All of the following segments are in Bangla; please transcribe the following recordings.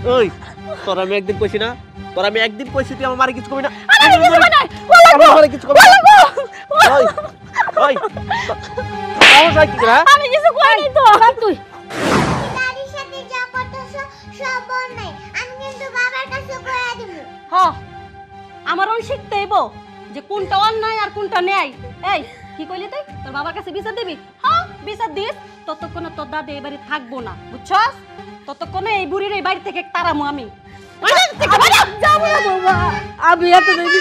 ওই তোর আমি একদিন কইছি না, তোর আমি একদিন কইছি তুই আমার মারে কিছু কবি না। আমি কিছু কই নাই, মারে কিছু কবি না। ওই ওই সমস্যা কি রে? আমি কিছু কই নাই তো। তুই দাদির সাথে যা করতেছ সব বল নাই, আমি কিন্তু বাবার কাছে কইয়া দিব। হ আমারও শিখতে হইব যে কোনটা অন্যায় আর কোনটা ন্যায়। এই কি কইলি তুই তোর বাবার কাছে বিচার দিবি? হ্যাঁ বিচার দিস, ততক্ষণে তোর দাদি এই বাড়ি থাকবো না, বুঝছস? ততক্ষণে এই বুড়ির এই বাড়ি থেকে তাড়ামু আমি। যাবো না বাবা, আমি এত দেবি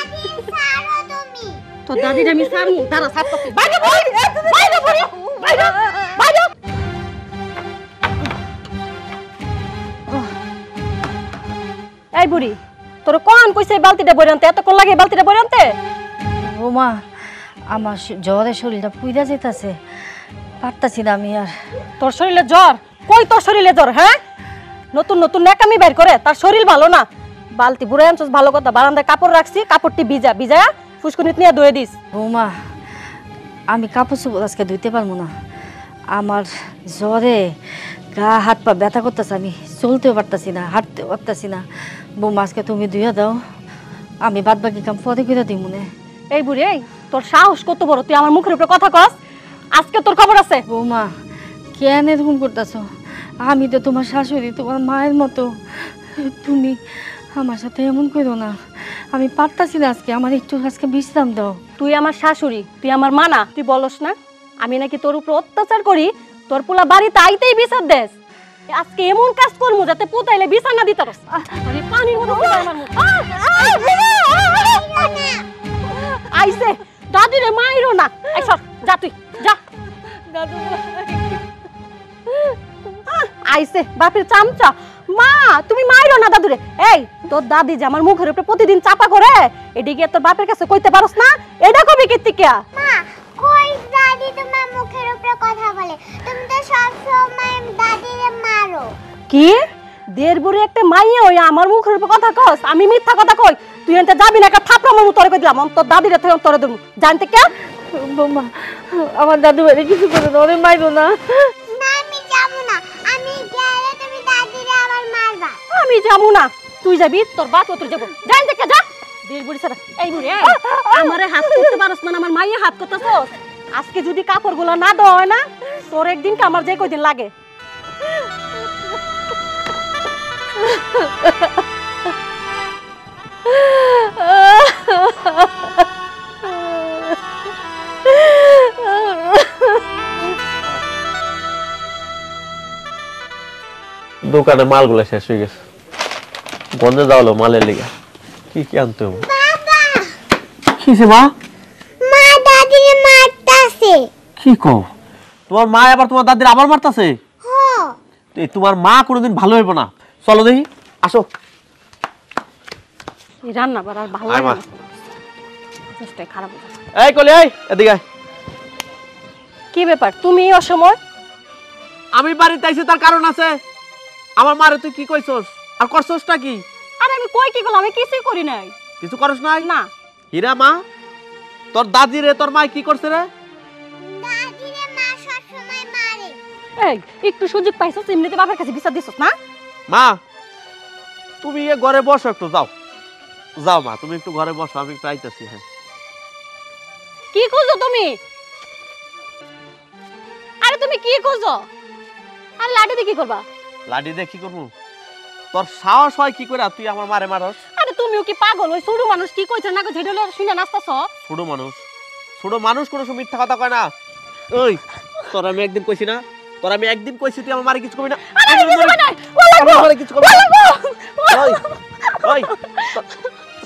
ছাড়ো তুমি। তোর দাদির আমি সারমু, দাঁড়া সারতেছি। বাইরে বুড়ি, বাইরে বুড়ি, বাইরে বাইরে। এই বুড়ি তোর কোন কইছে বালতিটা বইরে আনতে? এতক্ষণ লাগে বালতিটা বইরে আনতে? বৌমা আমার জ্বরে শরীরটা পুইরা যেতেছে, পারতাছি না আমি আর। তোর শরীরে জ্বর? কই তোর শরীরে জ্বর? হ্যাঁ নতুন নতুন ন্যাকামি বের করে, তার শরীর ভালো না। বালতি বুড়াই আনছস ভালো কথা, বারান্দায় কাপড় রাখছি, কাপড়টি ভিজা ভিজা ফুসকুনিত নিয়ে ধুয়ে দিস। বৌমা আমি কাপড় চোপড় আজকে ধুইতে পারবো না, আমার জ্বরে গা হাত পা ব্যথা করতেছে, আমি চলতেও পারতাছি না, হাঁটতেও পারতাছি না। বৌমা আজকে তুমি ধুইয়া দাও, আমি বাদ বাকি কাম পরে করে দিই মনে। এই বুড়ি এই তোর সাহস কত বড়, তুই আমার মুখের উপরে কথা কস? আজকে তোর খবর আছে। বৌমা কেন এরকম করতেছ? আমি তো তোমার শাশুড়ি, তোমার মায়ের মতো, তুমি আমার সাথে এমন করো না। আমি পারতাছি না আজকে, আমার একটু আজকে বিশ্রাম দাও। তুই আমার শাশুড়ি, তুই আমার মানা, তুই বলস না আমি নাকি তোর উপর অত্যাচার করি, তোর পোলা বাড়িতে আইতেই বিচার দেস। আজকে এমন কাজ করমু যাতে পোতাইলে বিচার না দিতে পারস। আরে পানির মতো ফুটাই আমার মুখ। আইছে দাদিরে মাইরো না। এই সর যা, তুই যা। দাদু আইছে বাপের চামচা। মা তুমি মাইরো না দাদুরে। এই তোর দাদি যে আমার মুখের উপরে প্রতিদিন চাপা করে, এডি গিয়ে তোর বাপের কাছে কইতে পারস না? এটা কবি কিত্তিকা? মা কই দাদি তোমার মুখের উপরে কথা বলে? তুমি তো সব সময় দাদিরে মারো। কি দেড় বুড়ি একটা মাইয়া হই আমার মুখের উপর কথা কস? আমি মিথ্যা কথা কই? তুই এনতে যাবি না, একটা থাপড়া মারমু তোরে কই দিলাম। তোর দাদিরে তুই তোরে দেবো জানতে কে? বৌমা আমার দাদু বাড়ি কিছু করে না, ওরে মাইরো না। না আমি যাব না, আমি গেলে তুমি দাদিরে আবার মারবা। আমি যাবো না, তুই যাবি, তোর বাপ তোর যাবো জানতে কে? যা দেড় বুড়ি ছাড়া। এই বুড়ি এই আমারে হাত করতে পারস না, আমার মাইয়া হাত করতেছস। আজকে যদি কাপড়গুলো না দেওয়া হয় না, তোর একদিনকে আমার যে কয়দিন লাগে। দোকানে মালগুলো শেষ হয়ে গেছে, গন্ধে যাওয়ালো মালের লেগে। কি কি আনতে হবে? বাবা কিসে মা? মা দাদিরে মারতাছে। কি কও? তোমার মা আবার তোমার দাদির আবার মারতাছে? হ্যাঁ তোমার মা কোনোদিন ভালো হইব না। চলো দেখি, আসো। এই রান্না বার আর ভালো আয় লাগে মা। না, চেষ্টাই খারাপ হয়ে যাচ্ছে। এই কলি এই এদিকে আয়। কি ব্যাপার তুমি এই অসময়? আমি বাড়িতে আইছি তার কারণ আছে। আমার মারে তুই কি কইছস আর করছসটা কি? আরে আমি কই কি করলাম? আমি কিছুই করি নাই। কিছু করছ নাই? না। হীরা মা, তোর দাদি রে তোর মা কি করছে রে? দাদিরে মা সব সময় মারে। এই একটু সুযোগ পাইছস এমনিতে বাবার কাছে বিচার দিছস না? মা তুমি এ ঘরে বসো একটু, যাও যাও মা, তুমি একটু ঘরে বসো, আমি একটু আইতাছি। হ্যাঁ কি খুঁজো তুমি? আরে তুমি কি খুঁজো? আর লাঠি দিয়ে কি করবা? লাডি দিয়ে কি করবো? তোর সাহস হয় কি করে তুই আমার মারে মারস? আরে তুমিও কি পাগল? ওই ছোট মানুষ কি কইছে না কইছে এটা শুনে নাচতাছ? ছোট মানুষ, ছোট মানুষ কোনো সময় মিথ্যা কথা কয় না। ওই তোর আমি একদিন কইছি না, তোর আমি একদিন কইছি তুই আমার মারে কিছু কবি না। আরে কিছু কই নাই, আমার মারে কিছু কবি না। ওই ওই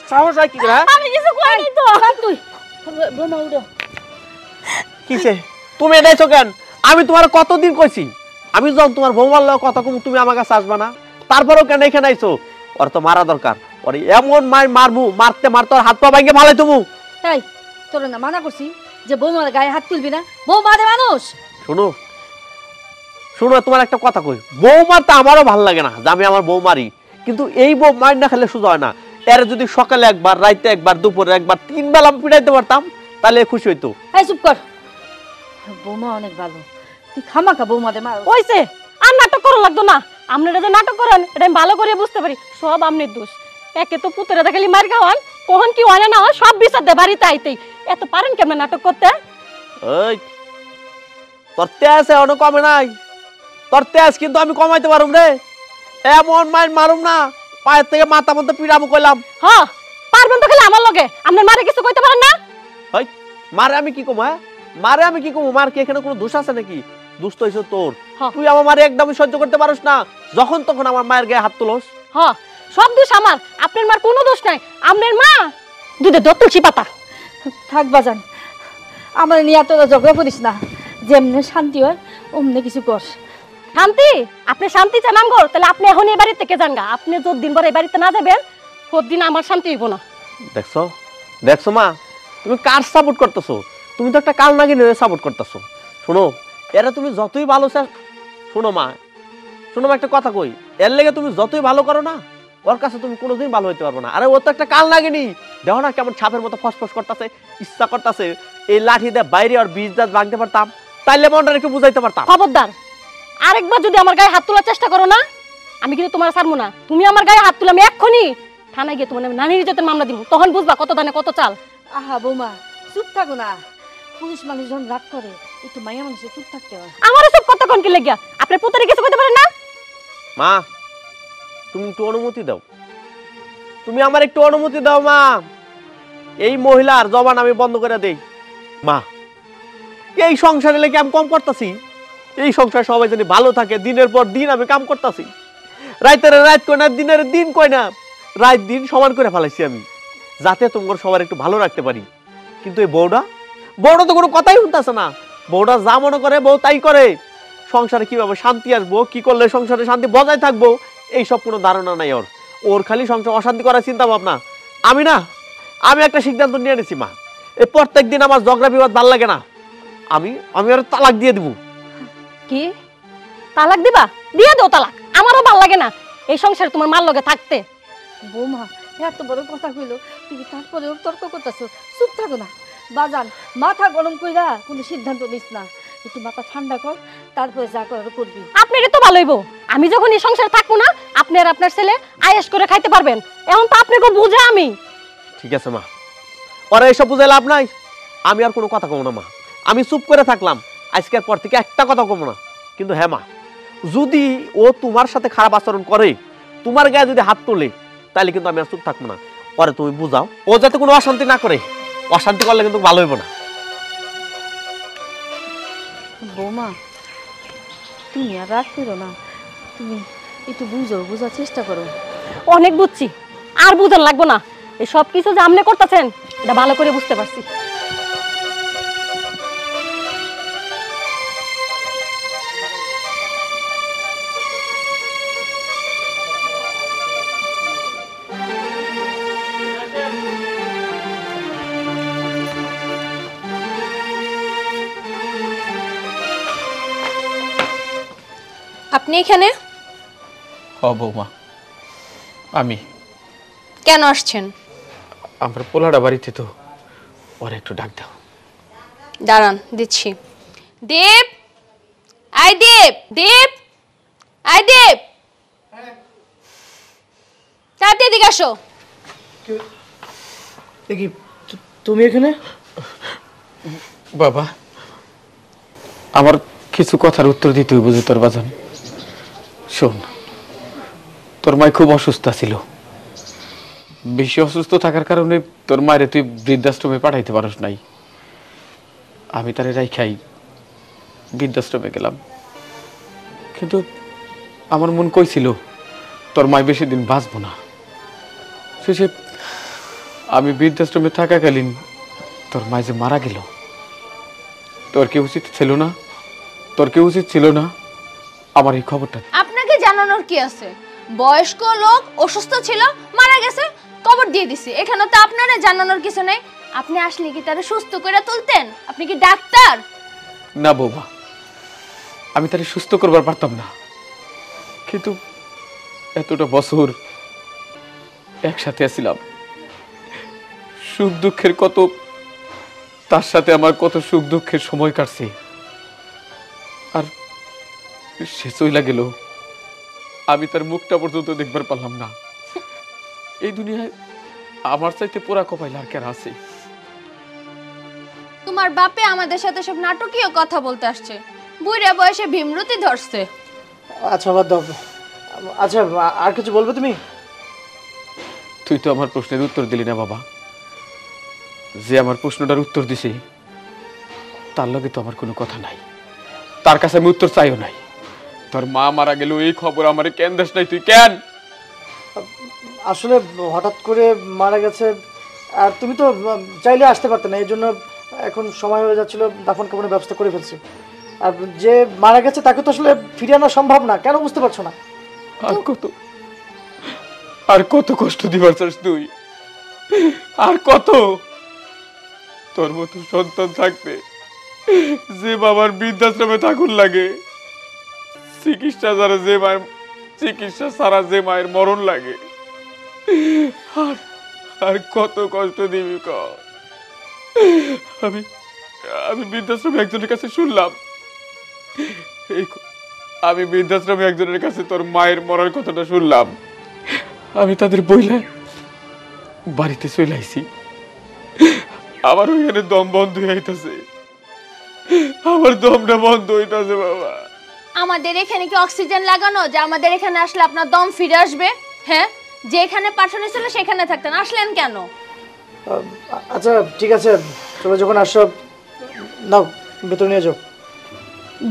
সাহস হয় কি করে? আমি কিছু কই নাই তো। তুই বোমা উড়ো। কিসে তুমি এনেছো কেন? আমি তোমার কতদিন কইছি, আমি যখন তোমার বৌমার লগে কথা কম তুমি আমার কাছে আসবা না, তারপরেও কেন এখানে আইছো? ওর তো মারা দরকার, ওর এমন মারমু, মারতে মারতে হাত পা ভাঙে ফালাই তুমি। এই তোর না মানা করছি যে বৌমার গায়ে হাত তুলবি না, বৌমারে মানুষ। শোনো শোনো, তোমার একটা কথা কই, বৌমার তো আমারও ভালো লাগে না যে আমি আমার বউ মারি, কিন্তু এই বউ মার না খেলে সোজা হয় না। এর যদি সকালে একবার, রাইতে একবার, দুপুরে একবার, 3 বেলা আমি পিটাইতে পারতাম তাহলে খুশি হইতো। এই চুপ কর, বৌমা অনেক ভালো, তুই খামাখা বৌমারে মার। ওইছে আর নাটক করা লাগতো না। আপনারা যে নাটক করেন এটা আমি ভালো করে বুঝতে পারি, সব আপনার দোষ। একে তো পুতরে দেখালি মার খাওয়ান, কখন কি হয় না হয় সব বিচার দে বাড়িতে আইতেই। এত পারেন কেমন নাটক করতে? ওই তোর তেজ এখনো কমে নাই, তোর তেজ কিন্তু আমি কমাইতে পারুম রে। এমন মাইর মারুম না, পায়ের থেকে মাথা মধ্যে পিড়ামু কইলাম। হ্যাঁ পারবেন তো খালি আমার লগে, আপনার মারে কিছু কইতে পারেন না? ওই মারে আমি কি কমু? হ্যাঁ মারে আমি কি কমু? মার কি এখানে কোনো দোষ আছে নাকি? দোষ তো হইছে তোর। হ্যাঁ। তুই আমার মারে একদমই সহ্য করতে পারিস না, যখন তখন আমার মায়ের গায়ে হাত তুলস। হ্যাঁ সব দোষ আমার, আপনার মার কোনো দোষ নাই। আপনার মা দুধে দত তুলসী পাতা। থাক বাজান, আমার নিয়ে এত ঝগড়া করিস না। যেমনি শান্তি হয় অমনি কিছু কর। শান্তি? আপনি শান্তি চান আমগো? তাহলে আপনি এখন এই বাড়ি থেকে যান গা। আপনি যতদিন পরে এই বাড়িতে না যাবেন ততদিন আমার শান্তি হইব না। দেখছো দেখছো মা, তুমি কার সাপোর্ট করতেছো? তুমি তো একটা কাল নাগিনে সাপোর্ট করতেছো। শোনো, এরা তুমি যতই ভালো শোনো মা, শোনো মা, একটা কথা কই, এর লেগে তুমি যতই ভালো করো না, ওর কাছে তুমি কোনোদিন ভালো হইতে পারবে না। আরে ও তো একটা কাল নাগিনি, দেখো না কেমন ছাপের মতো ফসফস করতেছে, ইচ্ছা করতেছে এই লাঠি দিয়ে বাইরে আর বীজ দাঁত ভাঙতে পারতাম, তাইলে মনটা একটু বুঝাইতে পারতাম। খবরদার, আরেকবার যদি আমার গায়ে হাত তোলার চেষ্টা করো না, আমি কিন্তু তোমার ছাড়বো না। তুমি আমার গায়ে হাত তুলে আমি এক্ষুনি থানায় গিয়ে তোমার নানি নির্যাতন মামলা দিব, তখন বুঝবা কত দানে কত চাল। আহা বৌমা চুপ থাকো না, পুরুষ মানুষ যখন রাগ করে একটু মাইয়া মানুষের চুপ থাকতে হয়। আমার সব কথা কোন কি লেগিয়া? আপনার পুত্রে কিছু করতে পারেন না? মা তুমি একটু অনুমতি দাও, তুমি আমার একটু অনুমতি দাও মা, এই মহিলার জবান আমি বন্ধ করে দেই। মা এই সংসারে লেগে আমি কম করতেছি, এই সংসার সবাই জানি ভালো থাকে, দিনের পর দিন আমি কাম করতেছি, রাইতের রাত কই না, দিনের দিন কই না, রাত দিন সমান করে ফেলাইছি আমি, যাতে তোমার সবার একটু ভালো রাখতে পারি। কিন্তু এই বউটা তো কোনো কথাই শুনতেছে না। বউটা যা মনে করে বউ তাই করে। সংসারে কিভাবে শান্তি আসবো, কি করলে সংসারে শান্তি বজায় থাকবো, এইসব কোনো ধারণা নাই ওর। ওর খালি সংসার অশান্তি করার চিন্তা ভাবনা। আমি একটা সিদ্ধান্ত নিয়ে নিছি মা, এই প্রত্যেক দিন আমার ঝগড়া বিবাদ ভাল লাগে না, আমি ওর তালাক দিয়ে দিব। কি তালাক দিবা? দিয়ে দাও তালাক, আমারও ভাল লাগে না এই সংসারে তোমার মার লগে থাকতে। বৌমা এত বড় কথা কইলো, তুমি তারপরেও তর্ক করতেছো। চুপ থাকো না বাজান, মাথা গরম কইরা কোনো সিদ্ধান্ত নিস না, একটু মাথা ঠান্ডা কর, তারপরে যা করার করবি। আপনারই তো ভালো হইব, আমি যখন এই সংসারে থাকবো না, আপনি আর আপনার ছেলে আয়েশ করে খাইতে পারবেন। এখন তো আপনাকে বুঝে আমি। ঠিক আছে মা, ওরা এসব বুঝে লাভ নাই, আমি আর কোনো কথা কমো না মা, আমি চুপ করে থাকলাম, আজকের পর থেকে একটা কথা কমো না। কিন্তু হ্যাঁ মা, যদি ও তোমার সাথে খারাপ আচরণ করে, তোমার গায়ে যদি হাত তোলে, তাহলে কিন্তু আমি আর চুপ থাকবো না। পরে তুমি বুঝাও ও যাতে কোনো অশান্তি না করে, অশান্তি করলে কিন্তু ভালো হইব না। বৌমা তুমি আর রাগ করো না, তুমি একটু বোঝার চেষ্টা করো। অনেক বুঝছি, আর বুঝার লাগবো না। এই সব কিছু যে আপনি করতেছেন এটা ভালো করে বুঝতে পারছি। আপনি এখানে বৌমা? আমি কেন আসছেন? আমার পোলাটা বাড়িতে, তো ওরা একটু ডাক দাও। দাঁড়ান, দিচ্ছি। দেব, আয় দেব, দেব, আয় দেব, তাড়াতাড়ি এদিকে আসো। তুমি এখানে? বাবা, আমার কিছু কথার উত্তর দিতে হইব যে তোর বাজান। শোন, তোর মায় খুব অসুস্থ ছিল, বেশি অসুস্থ থাকার কারণে তোর মায়ের তুই বৃদ্ধাশ্রমে পাঠাইতে পারস নাই। আমি তারে রাইখাই বৃদ্ধাশ্রমে গেলাম, কিন্তু আমার মন কইছিল তোর মায় বেশি দিন বাঁচবো না। শেষে আমি বৃদ্ধাশ্রমে থাকাকালীন তোর মায় যে মারা গেল, তোর কি উচিত ছিল না? তোর কি উচিত ছিল না আমার এই খবরটা? আপনাকে জানানোর কি আছে? বয়স্ক লোক অসুস্থ ছিল, মারা গেছে, কবর দিয়ে দিছি। এখানে তো আপনারা জানানোর কিছু নেই। আপনি আসলে কি তারা সুস্থ করে তুলতেন? আপনি কি ডাক্তার? না বৌমা, আমি তারে সুস্থ করবার পারতাম না, কিন্তু এতটা বছর একসাথে আছিলাম, সুখ দুঃখের কত, তার সাথে আমার কত সুখ দুঃখের সময় কাটছে, আর সে চইলা গেল আমি তার মুখটা পর্যন্ত দেখবার পারলাম না। এই দুনিয়ায় আমার চাইতে পোড়া কপাইল আর কেন আছে? তোমার বাপে আমাদের সাথে সব নাটকীয় কথা বলতে আসছে, বুড়া বয়সে ভীমরতি ধরছে। আচ্ছা বাদ দাও। আচ্ছা আর কিছু বলবে তুমি? তুই তো আমার প্রশ্নের উত্তর দিলি না বাবা। যে আমার প্রশ্নটার উত্তর দিছে তার লগে তো আমার কোনো কথা নাই, তার কাছে আমি উত্তর চাইও নাই। তোর মা মারা গেল এই খবর আমারে কেন দেশ নাই? তুই কেন? আসলে হঠাৎ করে মারা গেছে, আর তুমি তো চাইলে আসতে পারতে না, এই জন্য এখন সময় হয়ে যাচ্ছিল, দাফন কাফনের ব্যবস্থা করে ফেলছি। আর যে মারা গেছে তাকে তো আসলে ফিরিয়ে আনা সম্ভব না, কেন বুঝতে পারছো না? আর কত কষ্ট দিবার চাস তুই? আর কত? তোর মতো সন্তান থাকতে যে বাবার বৃদ্ধাশ্রমে থাকুন লাগে, চিকিৎসা ছাড়া যে মায়ের চিকিৎসা ছাড়া যে মায়ের মরণ লাগে, আর কত কষ্ট দিবি ক? আমি বৃদ্ধাশ্রমে একজনের কাছে শুনলাম, আমি বৃদ্ধাশ্রমে একজনের কাছে তোর মায়ের মরার কথাটা শুনলাম। আমি তাদের বইলে বাড়িতে চলে আইছি, আমার ওইখানে দম বন্ধ হয়ে আইতাছে, আমার দমটা বন্ধ হইতাছে বাবা। আমাদের এখানে কি অক্সিজেন লাগানো যে আমাদের এখানে আসলে আপনার দম ফিরে আসবে? হ্যাঁ, যেখানে পাঠানো ছিল সেখানে থাকতেন, আসলেন কেন? আচ্ছা ঠিক আছে, তুমি যখন আসো নাও ভেতরে নিয়ে যাও।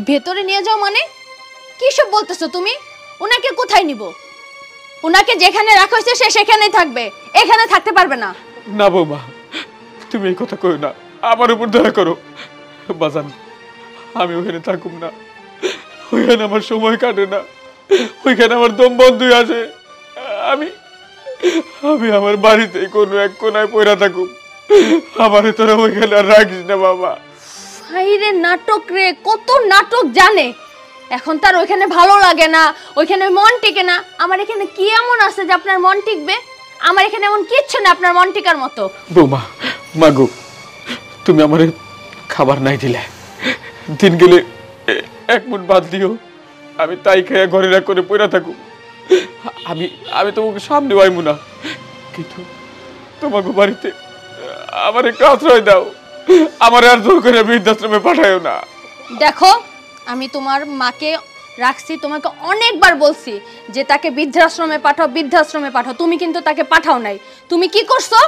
ভেতরে নিয়ে যাও মানে কি সব বলতেছো তুমি? ওনাকে কোথায় নিব? ওনাকে যেখানে রাখা হয়েছে সে সেখানেই থাকবে, এখানে থাকতে পারবে না। না বৌমা, তুমি এই কথা কইও না, আমার উপর দয়া করো। বাজান, আমি ওখানে থাকুম না, ওইখানে আমার সময় কাটে না, ওইখানে আমার দম বন্ধ হয়ে আসে। আমি আমি আমার বাড়িতে কোনো এক কোনায় পড়া থাকুম, আমারে তোরা ওইখানে আর রাখিস না বাবা। হাইরে নাটক রে, কত নাটক জানে। এখন তার ওইখানে ভালো লাগে না, ওইখানে মন টিকে না। আমার এখানে কি এমন আছে যে আপনার মন টিকবে? আমার এখানে এমন কিচ্ছু না আপনার মন টিকার মতো। বৌমা, মাগো, তুমি আমারে খাবার নাই দিলে, দিন গেলে এক মুঠ ভাত দিও, আমি তাই খেয়ে ঘরে রাখ করে পড়া থাকুম। আমি তোমাকে সামনে আইমু না, কিন্তু তোমাকে বাড়িতে আমার একটু আশ্রয় দাও, আমার আর জোর করে বৃদ্ধাশ্রমে পাঠায়ও না। দেখো, আমি তোমার মাকে রাখছি, তোমাকে অনেকবার বলছি যে তাকে বৃদ্ধাশ্রমে পাঠাও, বৃদ্ধাশ্রমে পাঠাও, তুমি কিন্তু তাকে পাঠাও নাই। তুমি কি করছো?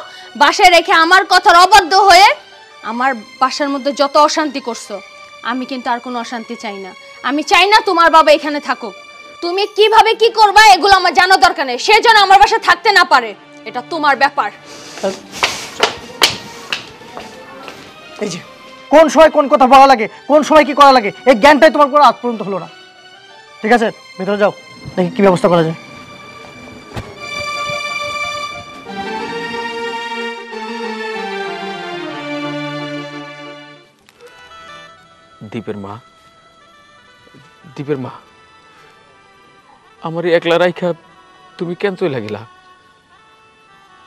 বাসায় রেখে আমার কথার অবাধ্য হয়ে আমার বাসার মধ্যে যত অশান্তি করছো। আমি কিন্তু আর কোনো অশান্তি চাই না, আমি চাই না তোমার বাবা এখানে থাকুক। তুমি কিভাবে কি করবা এগুলো আমার জানা দরকার নেই, সে যেন আমার বাসায় থাকতে না পারে, এটা তোমার ব্যাপার। এই যে কোন সময় কোন কথা বলা লাগে, কোন সময় কি করা লাগে, এই জ্ঞানটাই তোমার কোনো আজ পর্যন্ত হলো না। ঠিক আছে, ভিতরে যাও, দেখি কি ব্যবস্থা করা যায়। দীপের মা, আমার একলা রাইখা তুমি কেন চলে গেলা?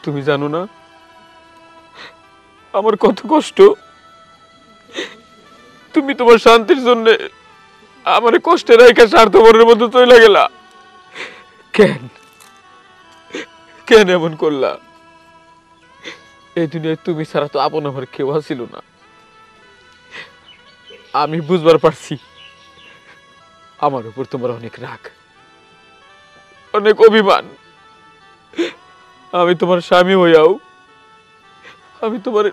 তুমি জানো না আমার কত কষ্ট? তুমি তোমার শান্তির জন্য আমার কষ্টে রাইখা স্বার্থপরের মতো চলে গেলা। কেন কেন এমন করলা? এই দুনিয়ায় তুমি ছাড়া তো আপন আমার কেউ ছিল না। আমি বুঝবার পারছি আমার উপর তোমার অনেক রাগ, অনেক অভিমান। আমি তোমার স্বামী হইয়াও আমি তোমার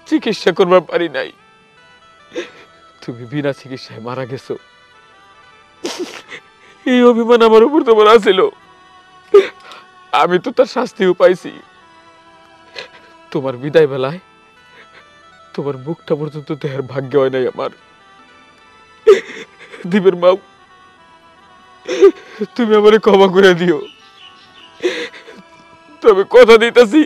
চিকিৎসা করবার পারি নাই, তুমি বিনা চিকিৎসায় মারা গেছো। এই অভিমান আমার উপর তোমার আছিল, আমি তো তার শাস্তিও পাইছি। তোমার বিদায় বেলায় তোমার মুখটা পর্যন্ত দেহের ভাগ্য হয় নাই আমার। দীপের মা, তুমি আমারে ক্ষমা করে দিও, তবে কথা দিতেছি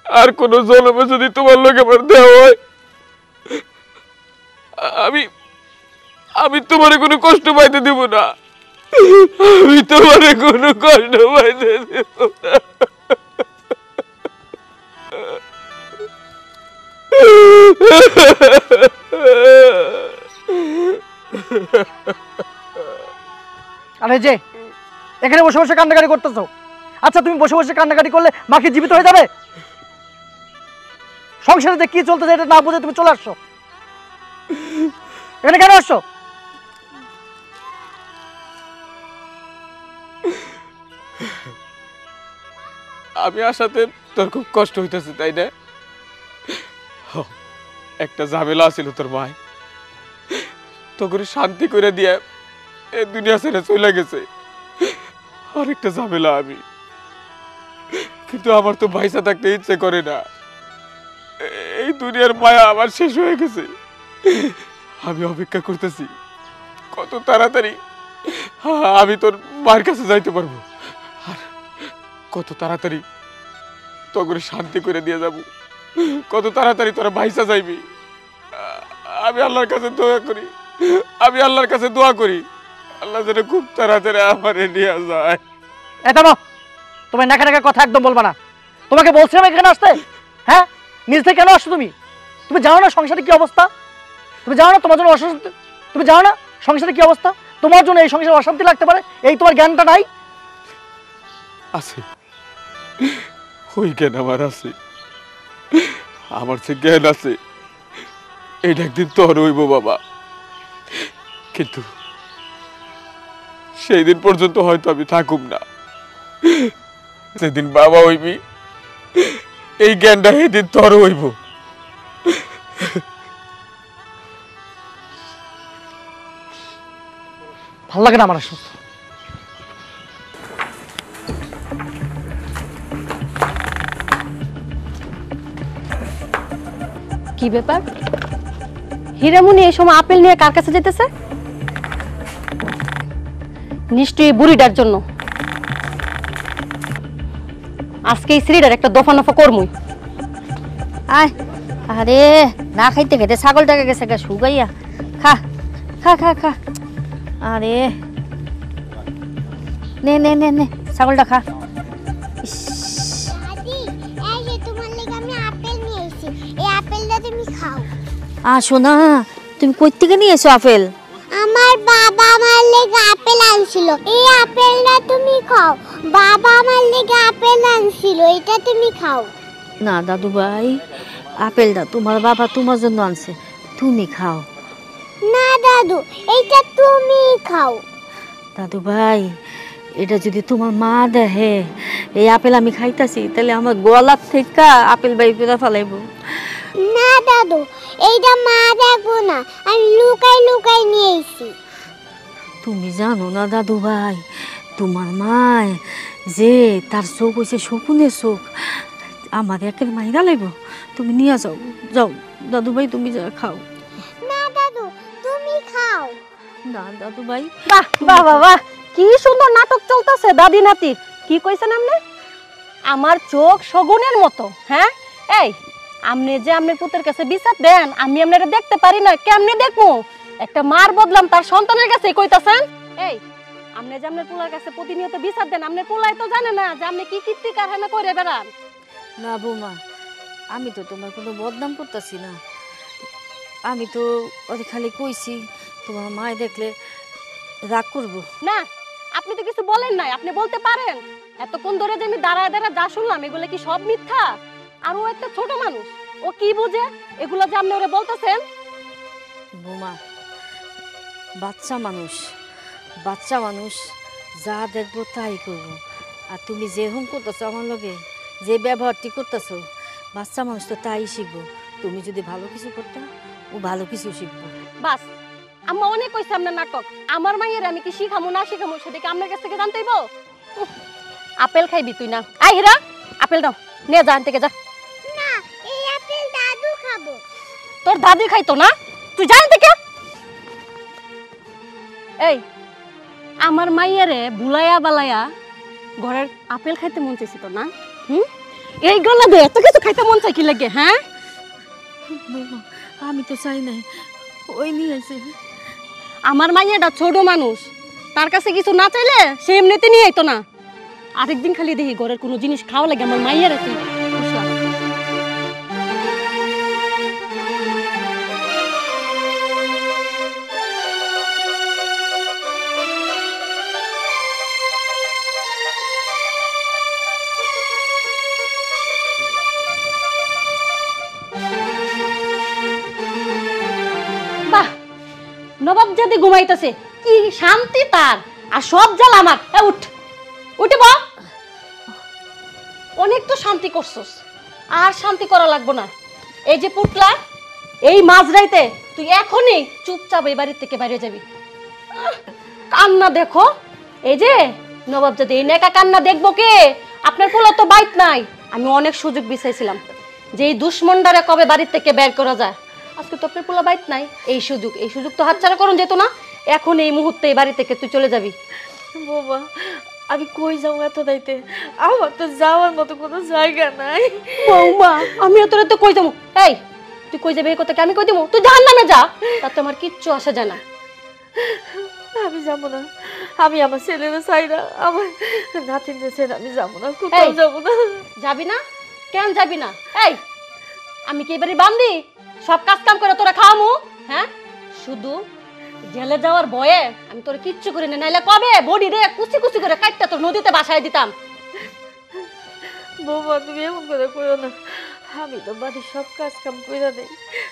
আর কোন জন্মে যদি তোমার লোক আমার দেওয়া হয়, আমি তোমারে কোনো কষ্ট পাইতে দিব না, আমি তোমারে কোনো কষ্ট পাইতে দিব না। আরে আরে যে এখানে বসে বসে কান্নাকাটি করতেছো, আচ্ছা তুমি বসে বসে কান্নাকাটি করলে মা কি জীবিত হয়ে যাবে? সংসারে যে কি চলতেছে এটা না বুঝে তুমি চলে আসছো, এখানে কেন আসছো? আমি আসাতে তোর খুব কষ্ট হইতেছে তাই না? একটা ঝামেলা আছিল তোর মাই, তো করে শান্তি করে দিয়ে এই দুনিয়া ছেড়ে চলে গেছে। আরেকটা ঝামেলা আমি, কিন্তু আমার তো পয়সা থাকতে ইচ্ছে করে না। এই দুনিয়ার মায়া আমার শেষ হয়ে গেছে। আমি অপেক্ষা করতেছি কত তাড়াতাড়ি আমি তোর মায়ের কাছে যাইতে পারবো, আর কত তাড়াতাড়ি তোর শান্তি করে দিয়ে যাব, কত তাড়াতাড়ি তোরা ভাইসা যাইবি। আমি আল্লাহর কাছে দোয়া করি, আমি আল্লাহর কাছে দোয়া করি আল্লাহ যেন খুব তাড়াতাড়ি আমারে নিয়ে যায়। এটা না, তোমার নাকা নাকা কথা একদম বলবা না। তোমাকে বলছিলাম এখানে আসতে, হ্যাঁ নিজ থেকে কেন আসছো তুমি? তুমি জানো না সংসারে কি অবস্থা? তুমি জানো না তোমার জন্য অশান্তি, তুমি জানো না সংসারে কি অবস্থা? তোমার জন্য এই সংসারে অশান্তি লাগতে পারে, এই তোমার জ্ঞানটা নাই? আছে, ওই জ্ঞান আমার আছে, আমার যে জ্ঞান আছে এইটা একদিন তোর হইব বাবা, কিন্তু সেই দিন পর্যন্ত হয়তো আমি থাকুম না। সেদিন বাবা হইবি, এই জ্ঞানটা সেদিন তোর হইব। ভাল লাগে না আমার আসলে। কি ব্যাপার? হীরামণি এই সময় আপেল নিয়ে কার কাছে যেতেছে? নিশ্চয়ই বুড়িটার জন্য। আজকে এই শ্রীটার একটা দফা নফা করমুই। আয়, আরে না খাইতে খাইতে ছাগলটাকে গেছে গা শুকাইয়া। খা খা খা খা। আরে নে নে নে নে ছাগলটা খা। ইস, দাদি এই যে তোমার লাগি আমি আপেল নিয়ে এসেছি, এই আপেলটা তুমি খাও। শোনা, তুমি কই থেকে নিয়ে এসো আপেল? আমার বাবা আমার লাগি আপেল আনছিল, এই আপেলটা তুমি খাও। বাবা আমার লাগি আপেল আনছিল, এটা তুমি খাও। না দাদু ভাই, আপেলটা তোমার বাবা তোমার জন্য আনছে, তুমি খাও। না দাদু, এইটা তুমি খাও। দাদু ভাই, এটা যদি তোমার মা দেখে এই আপেল আমি খাইতাছি, তাহলে আমার গলার থেকে আপেল বাই পেরা ফেলাইব। না দাদু, এইটা মা দেখবো না, আমি লুকাই লুকাই নিয়ে এসেছি। তুমি জানো না দাদু ভাই, তোমার মায় যে তার চোখ হয়েছে শকুনের চোখ, আমার একের মাইরা লাগবো। তুমি নিয়ে যাও, যাও দাদু ভাই, তুমি যা খাও। না দাদু, তুমি খাও। না দাদু ভাই। বাহ বাহ বাহ বাহ, কি সুন্দর নাটক চলতেছে দাদি নাতি। কি কইছেন আপনি? আমার চোখ শগুনের মতো? হ্যাঁ, এই আপনি যে আপনার পুতের কাছে বিচার দেন, আমি আপনারা দেখতে পারি না, কেমনে দেখবো? একটা মার বদলাম তার সন্তানের কাছে কইতাছেন? এই আপনি যে আপনার পোলার কাছে প্রতিনিয়ত বিচার দেন, আপনার পোলাই তো জানে না যে আপনি কি কীর্তি কারখানা করে বেড়ান। না বৌমা, আমি তো তোমার কোনো বদনাম করতেছি না, আমি তো ওদের খালি কইছি তোমার মায় দেখলে রাগ করবো না। আপনি তো কিছু বলেন নাই, আপনি বলতে পারেন। এতক্ষণ ধরে যে আমি দাঁড়ায় দাঁড়ায় যা শুনলাম, এগুলো কি সব মিথ্যা? আর ও একটা ছোট মানুষ, ও কি বুঝে এগুলো যে আপনি ওরে বলতেছেন? বৌমা, বাচ্চা মানুষ, বাচ্চা মানুষ যা দেখবো তাই করবো। আর তুমি যেরকম করতেছো আমার লগে, যে ব্যবহারটি করতেছো, বাচ্চা মানুষ তো তাই শিখবো। তুমি যদি ভালো কিছু করতে, ও ভালো কিছু শিখবো। বাস, আম্মা অনেক কইছে আপনার নাটক। আমার মাইয়ের আমি কি শিখামু না শিখামু সেটা কি আপনার কাছ থেকে জানতে হইব? আপেল খাইবি তুই না? আই হীরা, আপেল দাও, নিয়ে যা, থেকে যা। না, এই আপেল দাদু খাবো। তোর দাদি খাইতো না, তুই যা থেকে। এই আমার মাইয়ারে বুলাইয়া বালাইয়া ঘরের আপেল খাইতে মন চাইছি তো না? এই গলা দে এত কিছু খাইতে মন চাই কি লাগে? হ্যাঁ, বৌমা আমি তো চাই নাই, ওই নিয়ে আছে। আমার মাইয়াটা ছোট মানুষ, তার কাছে কিছু না চাইলে সে এমনিতে নিয়ে আইতো না। আরেকদিন খালি দেখি ঘরের কোনো জিনিস খাওয়া লাগে আমার মাইয়ারে তুই বুঝলা? নবাব যদি ঘুমাইতেছে কি শান্তি তার, আর সব জ্বালা আমার। উঠ, উঠে বল। অনেক তো শান্তি করছস, আর শান্তি করা লাগবো না। এই যে পুটলা, এই মাঝরাইতে তুই এখনই চুপচাপ এই বাড়ি থেকে বাইরে যাবি। কান্না দেখো, এই যে নবাব যদি এই নেকা কান্না দেখবো কে? আপনার পোলা তো বাইত নাই। আমি অনেক সুযোগ বিছাইছিলাম যে এই দুশ্মনটারে কবে বাড়ির থেকে বের করা যায়। আজকে তো আপনার পোলা বাইত নাই, এই সুযোগ তো হাতছাড়া করুন যেত না। এখন এই মুহূর্তে এই বাড়ি থেকে তুই চলে যাবি। বৌমা আমি কই যাবো এত দাইতে? আমার তো যাওয়ার মতো কোনো জায়গা নাই। বৌমা আমিও তোরে তো কই যাবো। এই তুই কই যাবি এই কথা কি আমি কই দিবো? তুই জাহান্নামে যা, তাতে আমার কিচ্ছু আসে যায় না। আমি যাবো না, আমি আমার ছেলেরা চাই না, আমার নাতিনদের ছেলে আমি যাবো না, কোথাও যাবো না। যাবি না? কেন যাবি না? এই আমি কি এবারে বান্দি সব কাজ কাম করে তোরা খাওয়ামু? হ্যাঁ, শুধু জেলে যাওয়ার ভয়ে আমি তোর কিচ্ছু করি না, নাইলে কবে বডি রে কুচি কুচি করে কাটটা তোর নদীতে বাসায় দিতাম। বৌমা তুমি এমন করে কইও না, আমি তো বাড়ির সব কাজ কাম কইরা দেই,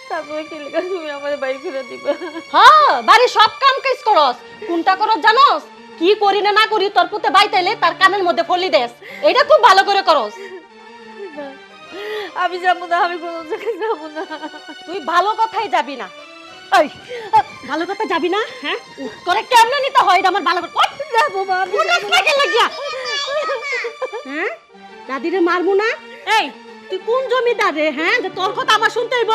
তারপরে কি লেগে তুমি আমার বাইরে করে দিবা? হ্যাঁ, বাড়ির সব কাম কাজ করস, কোনটা করস জানোস? কি করি না না করি তোর পুতে বাইতাইলে তার কানের মধ্যে ফলি দেস, এটা খুব ভালো করে করস। আমি যাবো না, আমি কোনো জায়গায় যাবো না। তুই ভালো কথাই যাবি না। এই ভালো কথা যাবি না? হ্যাঁ, তোরে কেমনে নিতে হয় এটা আমার ভালো করে না বাবা। আমি লাগে লাগিয়া হ্যাঁ, দাদিরে মারমু না। এই তুই কোন জমিদার রে? হ্যাঁ, যে তোর কথা আমার শুনতে হইব?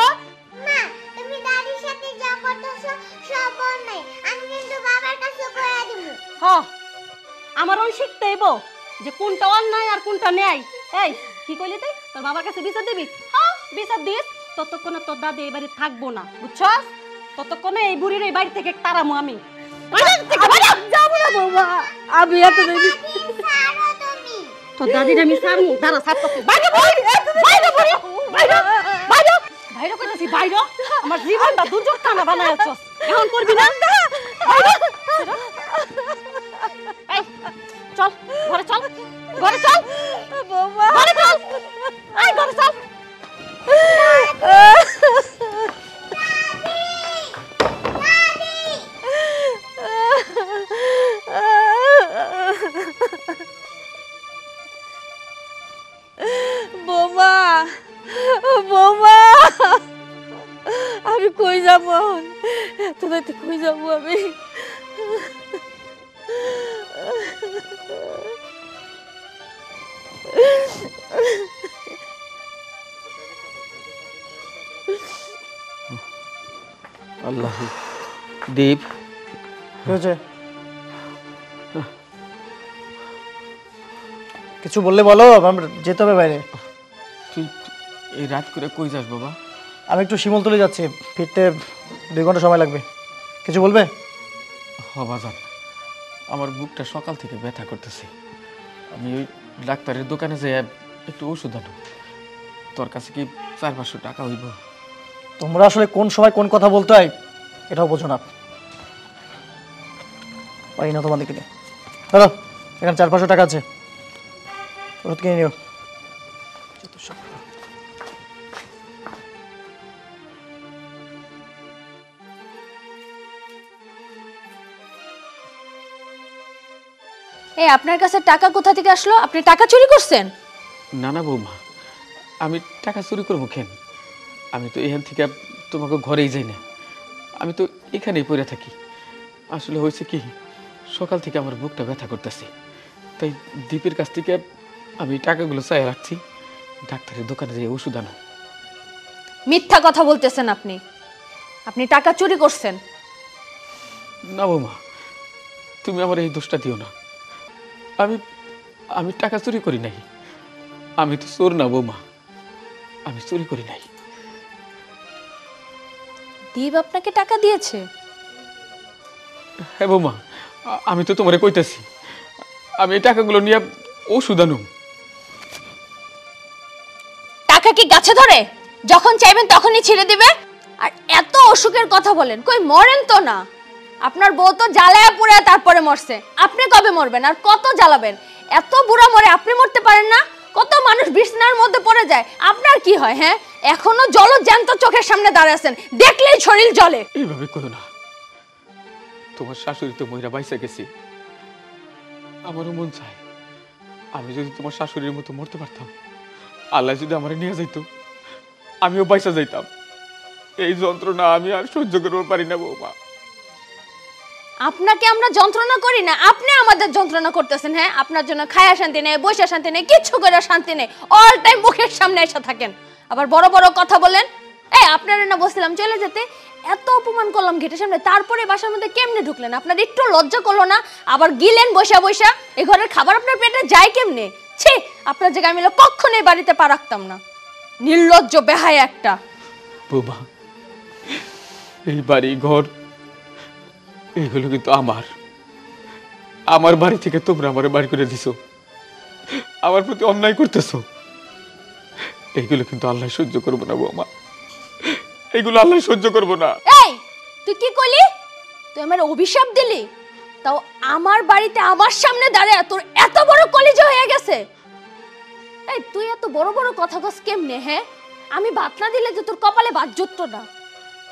মা তুমি দাদির সাথে যা করতেছো সব অন্যায়, আমি কিন্তু বাবার কাছে কইয়া দিব। হ্যাঁ, আমারও শিখতে হইব যে কোনটা অন্যায় আর কোনটা ন্যায়। এই কি কইলি তুই? তোর বাবার কাছে বিচার দিবি? হ্যাঁ, বিচার দিস। ততক্ষণে তোর দাদি এই বাড়ি থাকবো না, বুঝছস? ততক্ষণে এই বুড়ির এই বাড়ি থেকে তাড়ামু আমি। যাবো না বৌমা, আমি এত দেরি ছাড়ো তুমি। তোর দাদির আমি সারমু, দাঁড়া সারতেছি। বাইরে বাইরে বাইরে বাইরে বাইরে বাইরে কইতাছি বাইরে। আমার জীবনটা দুর্যোগ কানা বানায়ছস, এখন করবি না? বাইরে এই চল ঘরে, চল ঘরে, চল বৌমা। ঘরে চল, এই ঘরে চল। বৌমা, বৌমা, আমি কই যাবো? এত রাতে কই যাবো আমি? আল্লাহ দীপ, কি হয়েছে? কিছু বললে বলো, আমার যেতে হবে বাইরে। তুই এই রাত করে কই যাস বাবা? আমি একটু শিমুলতলি যাচ্ছি, ফিরতে 2 ঘন্টা সময় লাগবে। কিছু বলবে? বাজান, আমার বুকটা সকাল থেকে ব্যথা করতেছে। আমি ওই ডাক্তারের দোকানে যাই একটু ওষুধ আনো। তোর কাছে কি 400-500 টাকা হইব? তোমরা আসলে কোন সময় কোন কথা বলতে হয় এটাও বোঝো না। পারি না তোমাদেরকে নিয়ে। চলো, এখানে 400-500 টাকা আছে, ওষুধ কিনে নিও। এই আপনার কাছে টাকা কোথা থেকে আসলো? আপনি টাকা চুরি করছেন? না না বৌমা, আমি টাকা চুরি করবো কেন? আমি তো এখান থেকে তোমাকে ঘরেই যাই না, আমি তো এখানেই পড়ে থাকি। আসলে হয়েছে কি, সকাল থেকে আমার বুকটা ব্যথা করতেছে, তাই দীপের কাছ থেকে আমি টাকাগুলো চাই রাখছি। ডাক্তারের দোকানে যাই ওষুধ আনো। মিথ্যা কথা বলতেছেন আপনি, আপনি টাকা চুরি করছেন। না বৌমা, তুমি আমার এই দোষটা দিও না। আমি আমি টাকা চুরি করি নাই। আমি তো চোর না বৌমা, আমি চুরি করি নাই। দীপ আপনাকে টাকা দিয়েছে? হ্যাঁ বৌমা, আমি তো তোমারে কইতেছি, আমি এই টাকাগুলো নিয়ে ওষুধ আনুম। টাকা কি গাছে ধরে? যখন চাইবেন তখনই ছেড়ে দিবে? আর এত অসুখের কথা বলেন, কই মরেন তো না? আপনার বউ তো জ্বালায়া পুড়ে তারপরে মরছে, আপনি কবে মরবেন আর কত জ্বালাবেন? এত বুড়া মরে আপনি মরতে পারেন না? কত মানুষ বিছনার মধ্যে পড়ে যায়, আপনার কি হয়? হ্যাঁ, এখনো জলজ্যান্ত চোখের সামনে দাঁড়িয়ে আছেন, দেখলেই শরীর জ্বলে। এইভাবে কইও না, তোমার শাশুড়ি তো মহিলা বাইসা গেছি, আমারও মন চায় আমি যদি তোমার শাশুড়ির মতো মরতে পারতাম, আল্লাহ যদি আমার নিয়ে যাইতো, আমিও বাইসা যাইতাম। এই যন্ত্রণা আমি আর সহ্য করতে পারি না বৌমা। আপনাকে আমরা যন্ত্রণা করি না, আপনি আমাদের যন্ত্রণা করতেছেন। হ্যাঁ, আপনার জন্য খায়া শান্তি নেই, বসে শান্তি নেই, কিচ্ছু করে শান্তি নেই, অল টাইম মুখের সামনে এসে থাকেন, আবার বড় বড় কথা বলেন। এই আপনারা না বলছিলাম চলে যেতে, এত অপমান করলাম গেটের সামনে, তারপরে বাসার মধ্যে কেমনে ঢুকলেন? আপনার একটু লজ্জা করলো না? আবার গিলেন বসা বসা, এই ঘরের খাবার আপনার পেটে যায় কেমনে? ছি, আপনার জায়গায় আমি কখনোই বাড়িতে পা রাখতাম না, নির্লজ্জ বেহায়া একটা। বৌমা, এই বাড়ি ঘর এইগুলো কিন্তু আমার বাড়ি থেকে তোমরা আমার বাড়ি করে দিছো, আমার প্রতি অন্যায় করতেছো। এইগুলো কিন্তু আল্লাহ সহ্য করবো না বৌমা, এইগুলো আল্লাহ সহ্য করবো না। এই তুই কি কইলি? তুই আমার অভিশাপ দিলি, তাও আমার বাড়িতে আমার সামনে দাঁড়ায় তোর এত বড় কলিজা হয়ে গেছে? এই তুই এত বড় বড় কথা কস কেমনে? হ্যাঁ, আমি ভাত না দিলে যে তোর কপালে ভাত জুটতো না।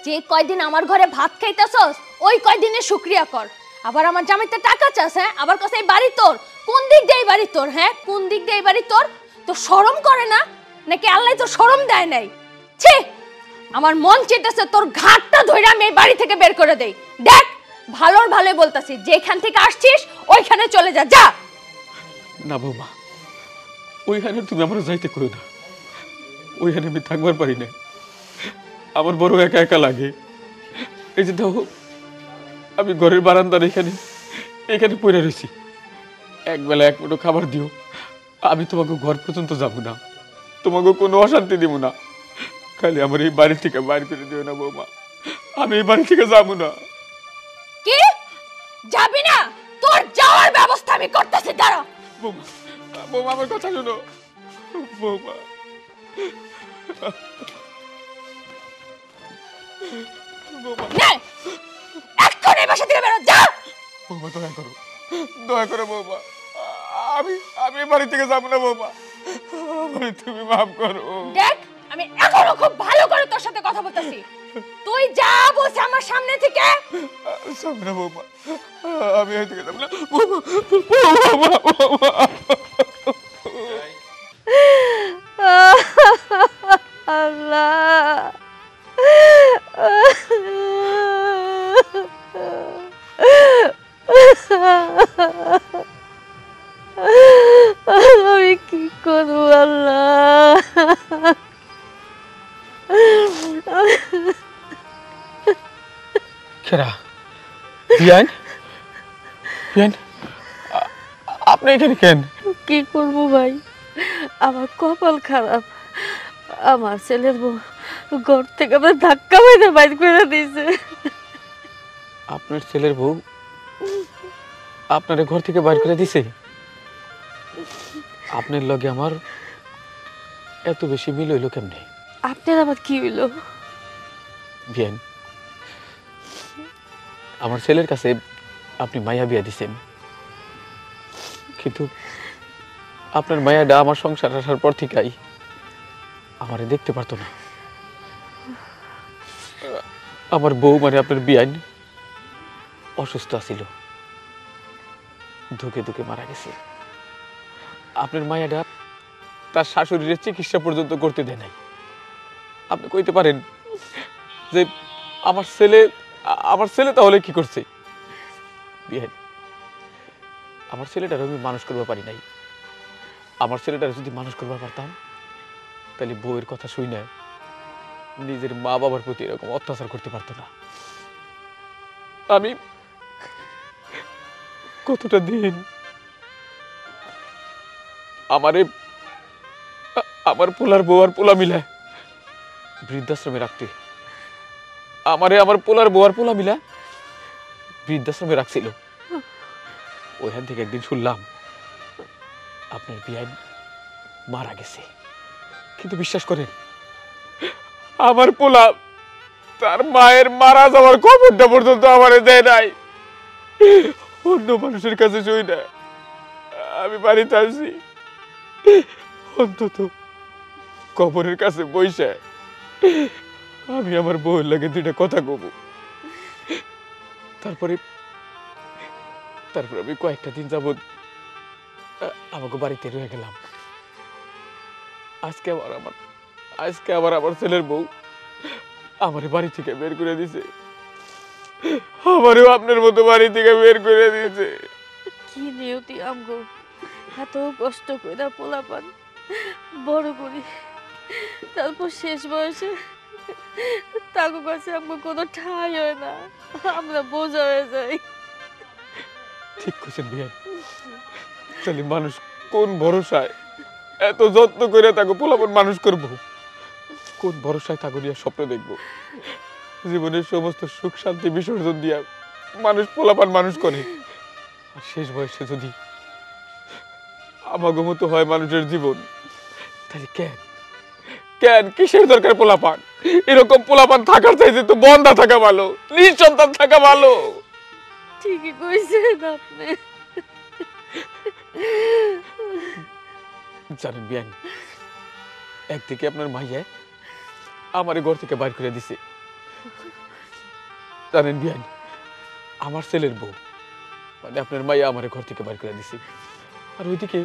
যে কয়দিন আমার ঘরে ভাত খাইতেছস ওই কয়দিনে শুকরিয়া কর। আবার আমার জামাইতে টাকা চাস, হ্যাঁ, আবার কস এই বাড়ি তোর। কোন দিক দিয়ে এই বাড়ি তোর? হ্যাঁ, কোন দিক দিয়ে এই বাড়ি তোর? তোর শরম করে না নাকি আল্লাহ তোর শরম দেয় নাই? ছি, আমার মন চেতেছে তোর ঘাটটা ধরে আমি এই বাড়ি থেকে বের করে দেই। দেখ, ভালোর ভালোই বলতাছি, যেখান থেকে আসছিস ওইখানে চলে যা। যা না বৌমা, ওইখানে তুমি আমার যাইতে করো না, ওইখানে আমি থাকবার পারি না, আমার বড় একা একা লাগে। এই যে দেখো, আমি ঘরের বারান্দার এখানে পড়ে রয়েছি, একবেলা এক মুঠো খাবার দিও, আমি তোমাকে ঘর পর্যন্ত যাব না, তোমাকে কোনো অশান্তি দিব না, খালি আমার এই বাড়ি থেকে বাইরে করে দিও না বৌমা, আমি এই বাড়ি থেকে যাবো না। কি যাবি না? তোর যাওয়ার ব্যবস্থা আমি করতেছি, দাঁড়া। বৌমা, বৌমা আমার কথা শোনো বৌমা। নে, এক্ষুনি এই বাসা থেকে বেরো, যা। বৌমা দয়া করো বৌমা, আমি এই বাড়ি থেকে যাবো না বৌমা, আমারে তুমি মাফ করো। দেখ, আমি এখনো খুব ভালো করে তোর সাথে কথা বলতেছি, তুই যা বলছিস আমার সামনে থেকে। সামনে বৌমা, আমি এই থেকে যাবো না বৌমা, বৌমা, বৌমা। আল্লাহ, আমি কি করবো আল্লাহ? খেরা বিয়ান, আপনি এখানে কেন? কি করবো ভাই, আমার কপাল খারাপ, আমার ছেলের বউ ঘর থেকে আমার ধাক্কা মেরে বাইর করে দিয়েছে। আপনার ছেলের বউ আপনার ঘর থেকে বাইর করে দিছে? আপনার লগে আমার এত বেশি মিল হইল কেমনে? আপনার আবার কি হইলো? বিয়ান, আমার ছেলের কাছে আপনি মায়া বিয়া দিছেন, কিন্তু আপনার মায়াটা আমার সংসার আসার পর থেকেই আমারে দেখতে পারতো না। আমার বউ মানে আপনার বিয়ান অসুস্থ ছিল, ধুকে ধুকে মারা গেছে। আপনার মায়াটা তার শাশুড়ির চিকিৎসা পর্যন্ত করতে দেয় নাই। আপনি কইতে পারেন যে আমার ছেলে তাহলে কি করছে? বিয়ান, আমার ছেলেটার আমি মানুষ করতে পারি নাই। আমার ছেলেটার যদি মানুষ করতে পারতাম তাহলে বউয়ের কথা শুই না নিজের মা বাবার প্রতি এরকম অত্যাচার করতে পারতো না। আমি কতটা দিন আমার পোলার বউ আর পোলা মিলা বৃদ্ধাশ্রমে রাখতে, আমার পোলার বউ আর পোলা মিলা বৃদ্ধাশ্রমে রাখছিল। ওইখান থেকে একদিন শুনলাম আপনার বিয়ান মারা গেছে, কিন্তু বিশ্বাস করেন আমার পোলা তার মায়ের মারা যাওয়ার খবরটা পর্যন্ত আমারে দেয় নাই। অন্য মানুষের কাছে শুই না, আমি বাড়িতে আসি অন্তত কবরের কাছে বইসা আমি আমার বউয়ের লাগে দুইটা কথা কব। তারপরে তারপর আমি কয়েকটা দিন যাবৎ আমাকে বাড়িতে রয়ে গেলাম। আজকে আবার আমার ছেলের বউ আমার বাড়ি থেকে বের করে দিছে। আমারও আপনার মতো বাড়ি থেকে বের করে দিয়েছে। কি নিয়তি আমগো, এত কষ্ট করে পোলাপান বড় করি, তারপর শেষ বয়সে তাকে কাছে আমগো কোনো ঠাঁই হয় না, আমরা বোঝা হয়ে যাই। ঠিক কইছেন বিয়ান। তাহলে মানুষ কোন ভরসায় এত যত্ন করে তাকে পোলাপন মানুষ করবো? কোন ভরসায় তাকে নিয়ে স্বপ্ন দেখবো? জীবনের সমস্ত সুখ শান্তি বিসর্জন দিয়া মানুষ পোলাপান মানুষ করে, আর শেষ বয়সে যদি আমাগো মতো হয় মানুষের জীবন, তাহলে কেন কিসের দরকার পোলাপান? এরকম পোলাপান থাকার চাইতে তো বন্ধা থাকা ভালো, নিঃসন্তান থাকা ভালো। ঠিকই কইছেন আপনি। জানেন বিয়ান, একদিকে আপনার মাইয়া আমার ঘর থেকে বাইর করে দিছে। জানেন বিয়ান, আমার ছেলের বউ মানে আপনার মাইয়া আমার ঘর থেকে বাইর করে দিছে, আর ওইদিকে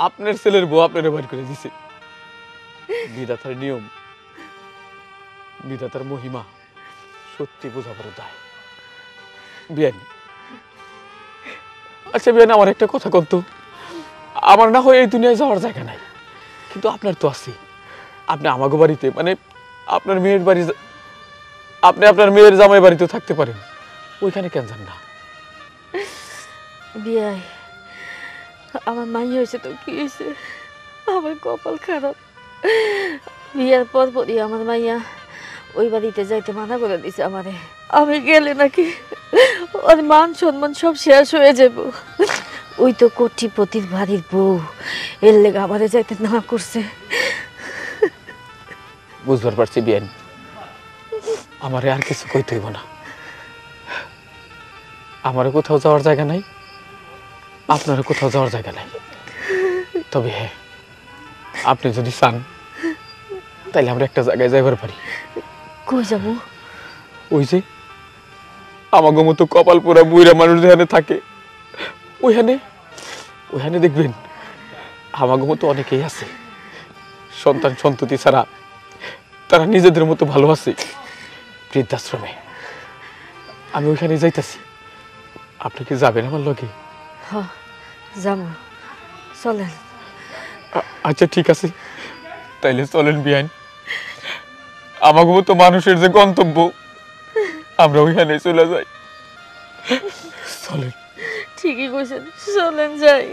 আপনার ছেলের বউ আপনারা বাইর করে দিছে। বিধাতার নিয়ম, বিধাতার মহিমা সত্যি বোঝাবার দায়। বিয়ান, আচ্ছা বিয়ান, আমার একটা কথা কত, আমার না হয় এই দুনিয়ায় যাওয়ার জায়গা নাই, কিন্তু আপনার তো আছে। আপনি আমাগো বাড়িতে মানে আপনার মেয়ের বাড়ি, আপনি আপনার মেয়ের জামাই বাড়িতে থাকতে পারেন, ওইখানে কেন যান না? বিয়াই, আমার মাই হয়েছে তো কি হয়েছে, আমার কপাল খারাপ। বিয়ার পরপরই আমার মাইয়া ওই বাড়িতে যাইতে মানা করে দিছে আমারে। আমি গেলে নাকি ওর মান সম্মান সব শেষ হয়ে যাব। ওই তো কোটিপতির বাড়ির বউ, এর লেগে আমারে যাইতে না করছে। বুঝবার পারছি বিয়ান, আমারে আর কিছু কইতে হইব না। আমারও কোথাও যাওয়ার জায়গা নাই, আপনারও কোথাও যাওয়ার জায়গা নাই। তবে হ্যাঁ, আপনি যদি চান তাইলে আমরা একটা জায়গায় যাইবার পারি। কই যাবো? ওই যে আমাগো মতো কপাল পোড়া বুইরা মানুষ যেখানে থাকে, ওইখানে দেখবেন আমাগো মতো অনেকেই আছে, সন্তান সন্ততি ছাড়া তারা নিজেদের মতো ভালো আছে বৃদ্ধাশ্রমে। আমি ওইখানে যাইতাছি, আপনি কি যাবেন আমার লগে? হ্যাঁ যাবো, চলেন। আচ্ছা ঠিক আছে, তাইলে চলেন বিয়ান। আমাগো মতো মানুষের যে গন্তব্য, আমরা ওইখানে চলে যাই। চলেন। ঠিকই কইছেন, চলেন যাই।